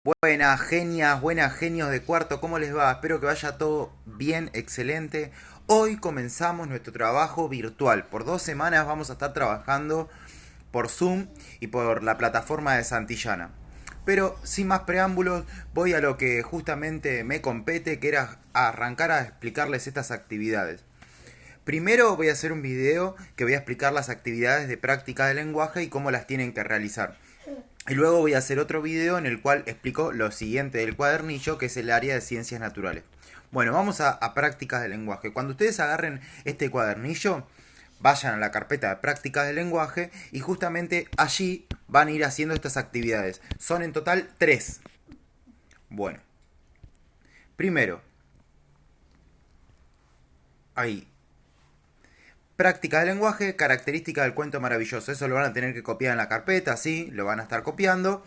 Buenas genios de cuarto, ¿cómo les va? Espero que vaya todo bien, excelente. Hoy comenzamos nuestro trabajo virtual. Por 2 semanas vamos a estar trabajando por Zoom y por la plataforma de Santillana. Pero sin más preámbulos, voy a lo que justamente me compete, que era arrancar a explicarles estas actividades. Primero voy a hacer un video que voy a explicar las actividades de práctica del lenguaje y cómo las tienen que realizar. Y luego voy a hacer otro video en el cual explico lo siguiente del cuadernillo, que es el área de ciencias naturales. Bueno, vamos a prácticas del lenguaje. Cuando ustedes agarren este cuadernillo, vayan a la carpeta de prácticas del lenguaje y justamente allí van a ir haciendo estas actividades. Son en total 3. Bueno, primero, ahí. Práctica del lenguaje, característica del cuento maravilloso. Eso lo van a tener que copiar en la carpeta, sí, lo van a estar copiando.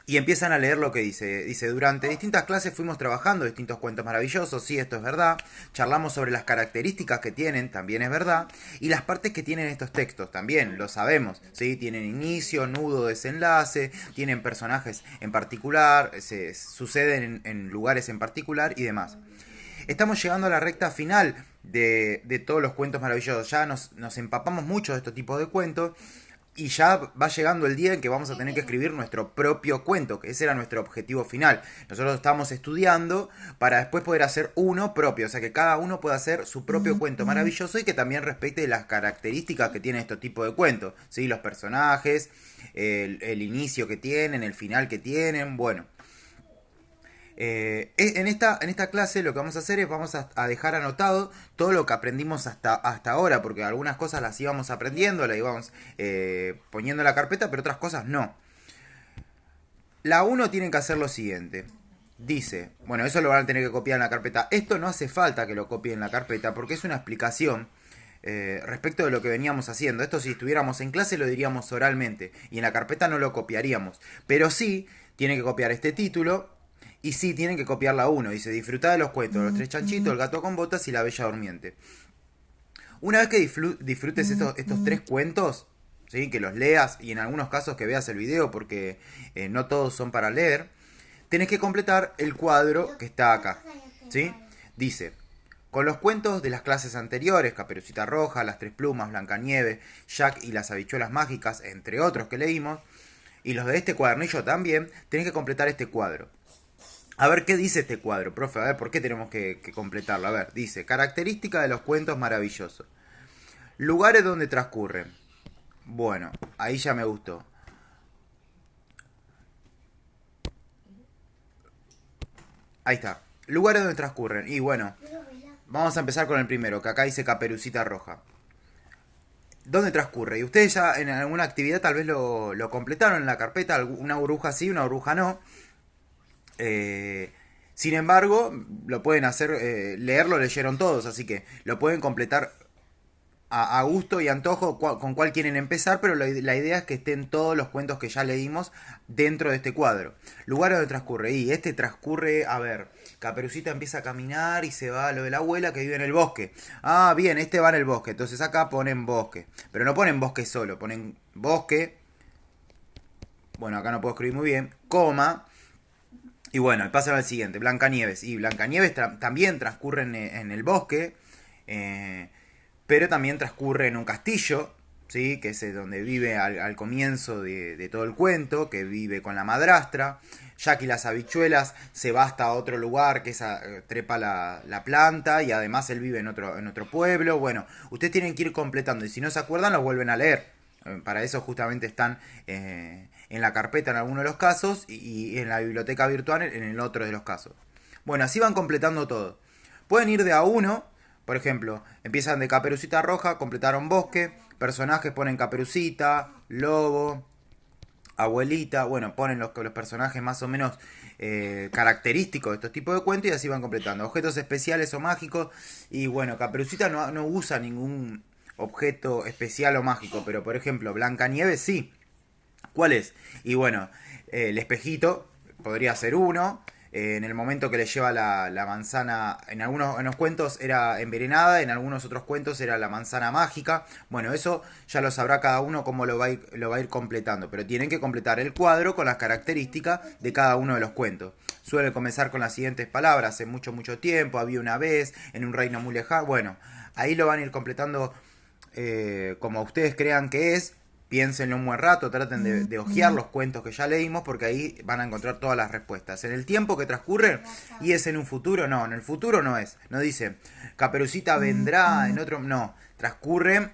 Y empiezan a leer lo que dice. Dice, durante distintas clases fuimos trabajando distintos cuentos maravillosos, sí, esto es verdad. Charlamos sobre las características que tienen, también es verdad. Y las partes que tienen estos textos, también lo sabemos, sí. Tienen inicio, nudo, desenlace, tienen personajes en particular, se suceden en lugares en particular y demás. Estamos llegando a la recta final de todos los cuentos maravillosos. Ya nos empapamos mucho de estos tipos de cuentos. Y ya va llegando el día en que vamos a tener que escribir nuestro propio cuento, que ese era nuestro objetivo final. Nosotros estamos estudiando para después poder hacer uno propio, o sea que cada uno pueda hacer su propio cuento maravilloso y que también respete las características que tiene este tipo de cuentos, ¿sí? Los personajes, el inicio que tienen, el final que tienen, bueno. En esta clase lo que vamos a hacer es vamos a dejar anotado todo lo que aprendimos hasta ahora, porque algunas cosas las íbamos aprendiendo, las íbamos poniendo en la carpeta, pero otras cosas no. La uno tiene que hacer lo siguiente. Dice, bueno, eso lo van a tener que copiar en la carpeta. Esto no hace falta que lo copien en la carpeta porque es una explicación respecto de lo que veníamos haciendo. Esto si estuviéramos en clase lo diríamos oralmente y en la carpeta no lo copiaríamos. Pero sí, tiene que copiar este título y sí, tienen que copiar la uno. Dice, disfrutar de los cuentos, los tres chanchitos, el gato con botas y la bella durmiente. Una vez que disfrutes estos tres cuentos, ¿sí? Que los leas y en algunos casos que veas el video porque no todos son para leer, tenés que completar el cuadro que está acá. ¿Sí? Dice, con los cuentos de las clases anteriores, Caperucita Roja, Las Tres Plumas, Blancanieves, Jack y las Habichuelas Mágicas, entre otros que leímos, y los de este cuadernillo también, tenés que completar este cuadro. A ver, ¿qué dice este cuadro, profe? A ver, ¿por qué tenemos que completarlo? A ver, dice, característica de los cuentos maravillosos. Lugares donde transcurren. Bueno, ahí ya me gustó. Ahí está. Lugares donde transcurren. Y bueno, vamos a empezar con el primero, que acá dice Caperucita Roja. ¿Dónde transcurre? Y ustedes ya en alguna actividad tal vez lo completaron en la carpeta, una burbuja sí, una burbuja no. Sin embargo, lo pueden hacer, leerlo leyeron todos, así que lo pueden completar a gusto y antojo con cuál quieren empezar, pero la idea es que estén todos los cuentos que ya leímos dentro de este cuadro. Lugar donde transcurre. Y este transcurre, a ver, Caperucita empieza a caminar y se va a lo de la abuela que vive en el bosque. Ah, bien, este va en el bosque. Entonces acá ponen bosque. Pero no ponen bosque solo, ponen bosque. Bueno, acá no puedo escribir muy bien. Coma. Y bueno, pasan al siguiente, Blancanieves. Y Blancanieves también transcurre en el bosque. Eh, pero también transcurre en un castillo, ¿sí? Que es donde vive al comienzo de todo el cuento, que vive con la madrastra. Jack y las habichuelas se va hasta otro lugar, que es trepa la planta, y además él vive en otro pueblo. Bueno, ustedes tienen que ir completando, y si no se acuerdan, los vuelven a leer. Para eso justamente están en la carpeta en algunos de los casos y en la biblioteca virtual en el otro de los casos. Bueno, así van completando todo. Pueden ir de a uno. Por ejemplo, empiezan de Caperucita Roja, completaron bosque, personajes ponen Caperucita, lobo, abuelita, bueno, ponen los personajes más o menos característicos de estos tipos de cuentos y así van completando. Objetos especiales o mágicos, y bueno, Caperucita no usa ningún objeto especial o mágico, pero por ejemplo, Blancanieves sí. ¿Cuál es? Y bueno, el espejito podría ser uno. En el momento que le lleva la manzana, en los cuentos era envenenada, en algunos otros cuentos era la manzana mágica. Bueno, eso ya lo sabrá cada uno cómo lo va a ir completando, pero tienen que completar el cuadro con las características de cada uno de los cuentos. Suele comenzar con las siguientes palabras: hace mucho, mucho tiempo, había una vez, en un reino muy lejano. Bueno, ahí lo van a ir completando como ustedes crean que es. Piénsenlo un buen rato, traten de hojear los cuentos que ya leímos, porque ahí van a encontrar todas las respuestas. En el tiempo que transcurre, y es en un futuro, no, en el futuro no es. No dice, Caperucita vendrá, en otro, no. Transcurre,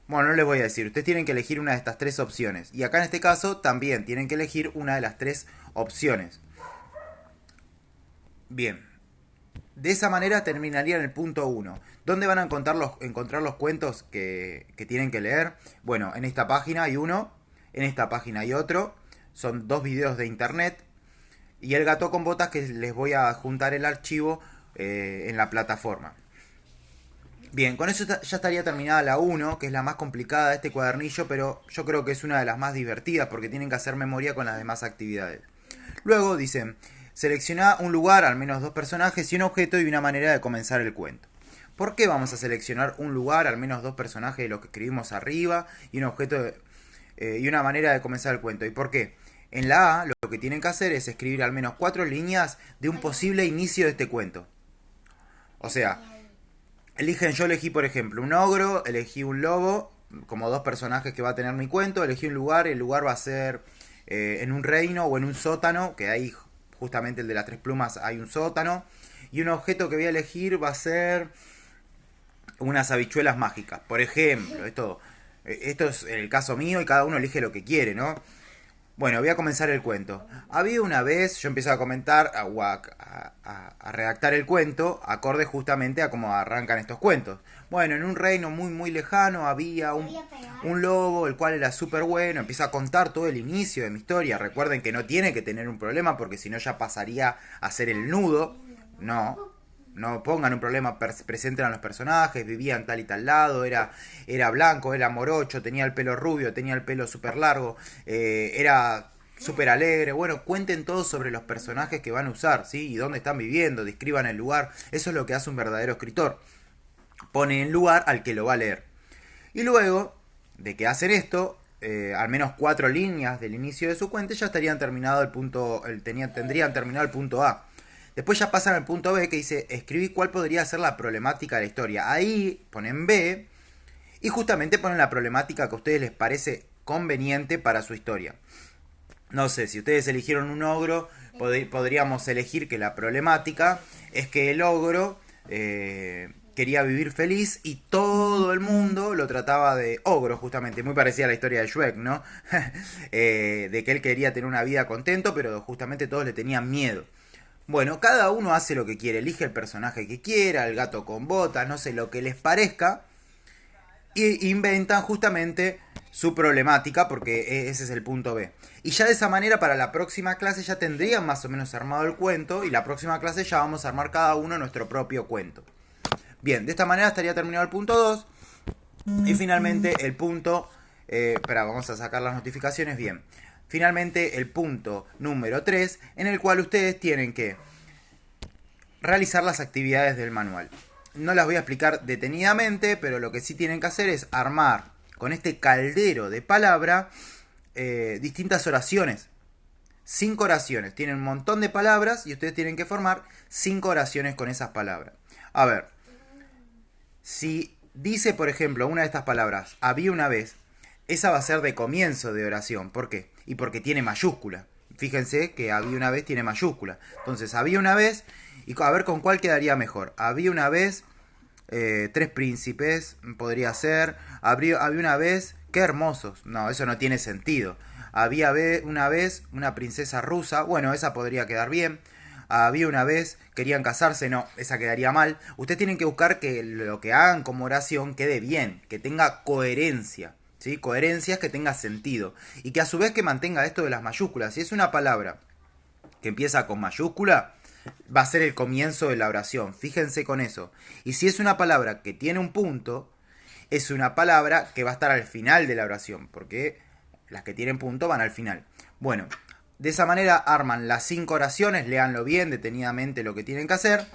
bueno, no les voy a decir, ustedes tienen que elegir una de estas tres opciones. Y acá en este caso también tienen que elegir una de las tres opciones. Bien. De esa manera terminaría en el punto 1. ¿Dónde van a encontrar los cuentos que tienen que leer? Bueno, en esta página hay uno, en esta página hay otro. Son 2 videos de internet. Y el gato con botas, que les voy a juntar el archivo en la plataforma. Bien, con eso ya estaría terminada la 1, que es la más complicada de este cuadernillo, pero yo creo que es una de las más divertidas porque tienen que hacer memoria con las demás actividades. Luego dicen, selecciona un lugar, al menos 2 personajes y un objeto y una manera de comenzar el cuento. ¿Por qué vamos a seleccionar un lugar, al menos 2 personajes de los que escribimos arriba y un objeto y una manera de comenzar el cuento? ¿Y por qué? En la A lo que tienen que hacer es escribir al menos 4 líneas de un posible inicio de este cuento. O sea, yo elegí por ejemplo un ogro, elegí un lobo como 2 personajes que va a tener mi cuento, elegí un lugar, el lugar va a ser en un reino o en un sótano, que ahí justamente el de las 3 plumas hay un sótano, y un objeto que voy a elegir va a ser unas habichuelas mágicas, por ejemplo. Esto es el caso mío y cada uno elige lo que quiere, ¿no? Bueno, voy a comenzar el cuento. Había una vez, yo empiezo a comentar, a redactar el cuento, acorde justamente a cómo arrancan estos cuentos. Bueno, en un reino muy muy lejano había un lobo, el cual era súper bueno. Empiezo a contar todo el inicio de mi historia. Recuerden que no tiene que tener un problema, porque si no ya pasaría a ser el nudo. No pongan un problema, presenten a los personajes, vivían tal y tal lado, era blanco, era morocho, tenía el pelo rubio, tenía el pelo súper largo, era súper alegre. Bueno, cuenten todo sobre los personajes que van a usar, ¿sí? Y dónde están viviendo, describan el lugar. Eso es lo que hace un verdadero escritor. Pone el lugar al que lo va a leer. Y luego de que hacen esto, al menos 4 líneas del inicio de su cuento, ya estarían terminado tendrían terminado el punto A. Después ya pasan al punto B, que dice, escribí cuál podría ser la problemática de la historia. Ahí ponen B y justamente ponen la problemática que a ustedes les parece conveniente para su historia. No sé, si ustedes eligieron un ogro, podríamos elegir que la problemática es que el ogro quería vivir feliz y todo el mundo lo trataba de ogro, justamente. Muy parecida a la historia de Shrek, ¿no? De que él quería tener una vida contento, pero justamente todos le tenían miedo. Bueno, cada uno hace lo que quiere, elige el personaje que quiera, el gato con botas, no sé, lo que les parezca, y inventan justamente su problemática, porque ese es el punto B. Y ya de esa manera para la próxima clase ya tendrían más o menos armado el cuento, y la próxima clase ya vamos a armar cada uno nuestro propio cuento. Bien, de esta manera estaría terminado el punto 2, y finalmente el punto... espera, vamos a sacar las notificaciones, bien. Finalmente el punto número 3, en el cual ustedes tienen que realizar las actividades del manual. No las voy a explicar detenidamente, pero lo que sí tienen que hacer es armar con este caldero de palabra distintas oraciones. 5 oraciones. Tienen un montón de palabras y ustedes tienen que formar 5 oraciones con esas palabras. A ver, si dice, por ejemplo, una de estas palabras, había una vez, esa va a ser de comienzo de oración. ¿Por qué? Y porque tiene mayúscula. Fíjense que había una vez tiene mayúscula. Entonces, había una vez, y a ver con cuál quedaría mejor. Había una vez 3 príncipes, podría ser. Había una vez, qué hermosos. No, eso no tiene sentido. Había una vez una princesa rusa. Bueno, esa podría quedar bien. Había una vez, querían casarse. No, esa quedaría mal. Ustedes tienen que buscar que lo que hagan como oración quede bien, que tenga coherencia. ¿Sí? Coherencias, que tenga sentido. Y que a su vez que mantenga esto de las mayúsculas. Si es una palabra que empieza con mayúscula, va a ser el comienzo de la oración. Fíjense con eso. Y si es una palabra que tiene un punto, es una palabra que va a estar al final de la oración. Porque las que tienen punto van al final. Bueno, De esa manera arman las 5 oraciones, léanlo bien detenidamente lo que tienen que hacer.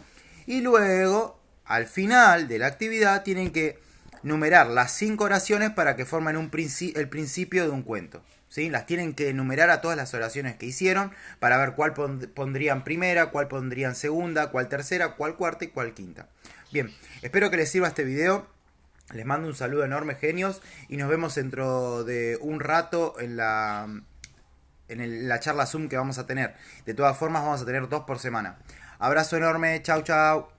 Y luego, al final de la actividad, tienen que numerar las 5 oraciones para que formen el principio de un cuento. ¿Sí? Las tienen que enumerar a todas las oraciones que hicieron para ver cuál pondrían primera, cuál pondrían segunda, cuál tercera, cuál cuarta y cuál quinta. Bien, espero que les sirva este video. Les mando un saludo enorme, genios, y nos vemos dentro de un rato en la charla Zoom que vamos a tener. De todas formas, vamos a tener 2 por semana. Abrazo enorme, chau chau.